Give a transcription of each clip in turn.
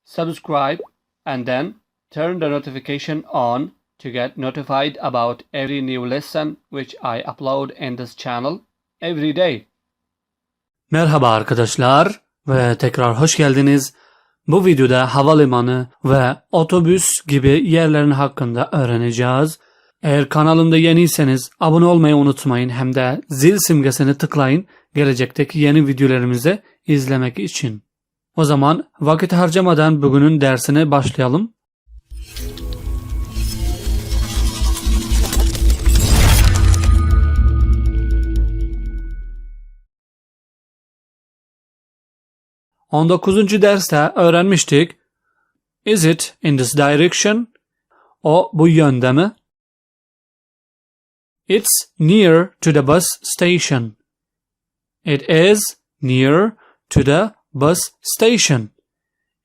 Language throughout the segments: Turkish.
subscribe, and then turn the notification on to get notified about every new lesson which I upload in this channel every day. Merhaba arkadaşlar ve tekrar hoş geldiniz. Bu videoda havalimanı ve otobüs gibi yerlerin hakkında öğreneceğiz. Eğer kanalımda yeniyseniz abone olmayı unutmayın, hem de zil simgesini tıklayın gelecekteki yeni videolarımızı izlemek için. O zaman vakit harcamadan bugünün dersine başlayalım. On 9. derste öğrenmiştik. Is it in this direction? O bu yönde mi? It's near to the bus station. It is near to the bus station.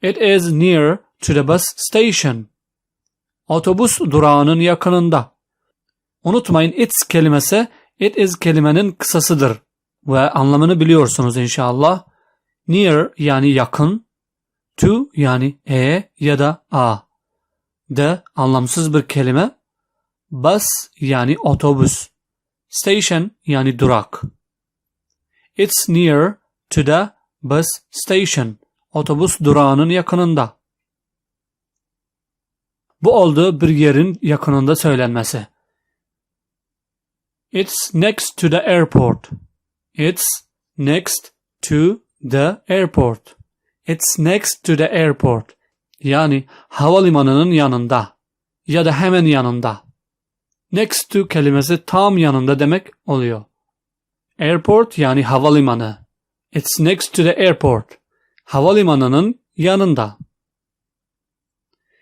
It is near to the bus station. Otobüs durağının yakınında. Unutmayın, it's kelimesi it is kelimenin kısasıdır ve anlamını biliyorsunuz inşallah. Near yani yakın, to yani ya da a. The anlamsız bir kelime. Bus yani otobüs. Station yani durak. It's near to the bus station. Otobüs durağının yakınında. Bu olduğu bir yerin yakınında söylenmesi. It's next to the airport. It's next to the airport. It's next to the airport. Yani havalimanının yanında ya da hemen yanında. Next to kelimesi tam yanında demek oluyor. Airport yani havalimanı. It's next to the airport. Havalimanının yanında.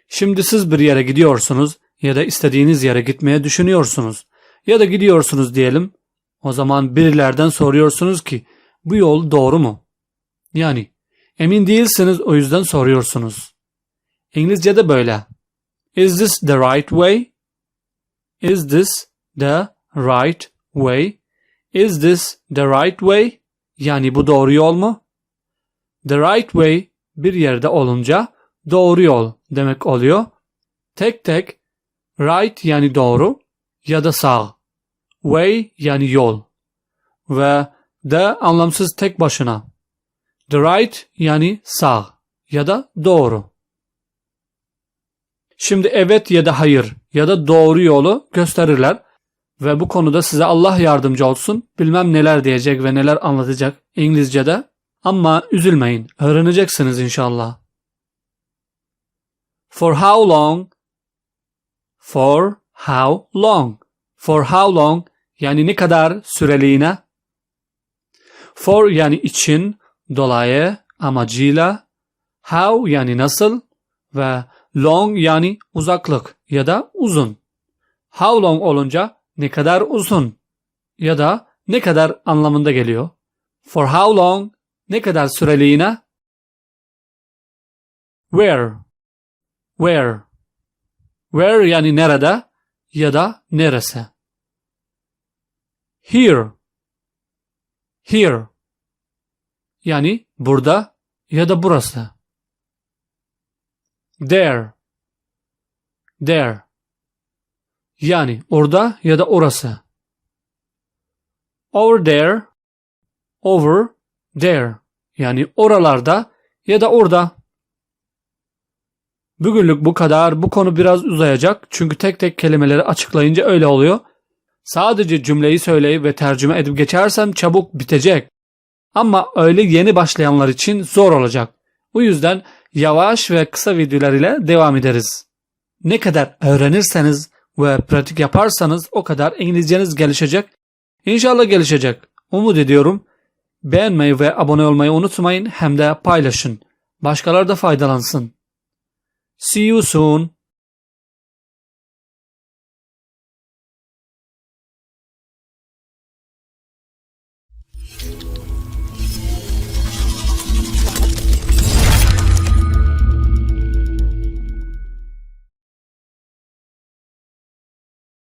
Şimdi siz bir yere gidiyorsunuz ya da istediğiniz yere gitmeye düşünüyorsunuz. Ya da gidiyorsunuz diyelim. O zaman birilerden soruyorsunuz ki bu yol doğru mu? Yani emin değilsiniz, o yüzden soruyorsunuz. İngilizce'de böyle. Is this the right way? Is this the right way? Is this the right way? Yani bu doğru yol mu? The right way bir yerde olunca doğru yol demek oluyor. Tek tek right yani doğru ya da sağ. Way yani yol. Ve the anlamsız tek başına. The right yani sağ ya da doğru. Şimdi evet ya da hayır ya da doğru yolu gösterirler ve bu konuda size Allah yardımcı olsun. Bilmem neler diyecek ve neler anlatacak İngilizce'de, ama üzülmeyin, öğreneceksiniz inşallah. For how long? For how long? For how long yani ne kadar süreliğine? For yani için, dolayı, amacıyla. How yani nasıl ve long yani uzaklık ya da uzun. How long olunca ne kadar uzun ya da ne kadar anlamında geliyor. For how long ne kadar süreliğine? Where? Where? Where yani nerede ya da neresi. Here. Here. Yani burada ya da burası. There. There. Yani orada ya da orası. Over there. Over there. Yani oralarda ya da orada. Bugünlük bu kadar. Bu konu biraz uzayacak. Çünkü tek tek kelimeleri açıklayınca öyle oluyor. Sadece cümleyi söyleyip ve tercüme edip geçersem çabuk bitecek. Ama öyle yeni başlayanlar için zor olacak. Bu yüzden yavaş ve kısa videolar ile devam ederiz. Ne kadar öğrenirseniz ve pratik yaparsanız o kadar İngilizceniz gelişecek. İnşallah gelişecek. Umut ediyorum. Beğenmeyi ve abone olmayı unutmayın, hem de paylaşın. Başkaları da faydalansın. See you soon.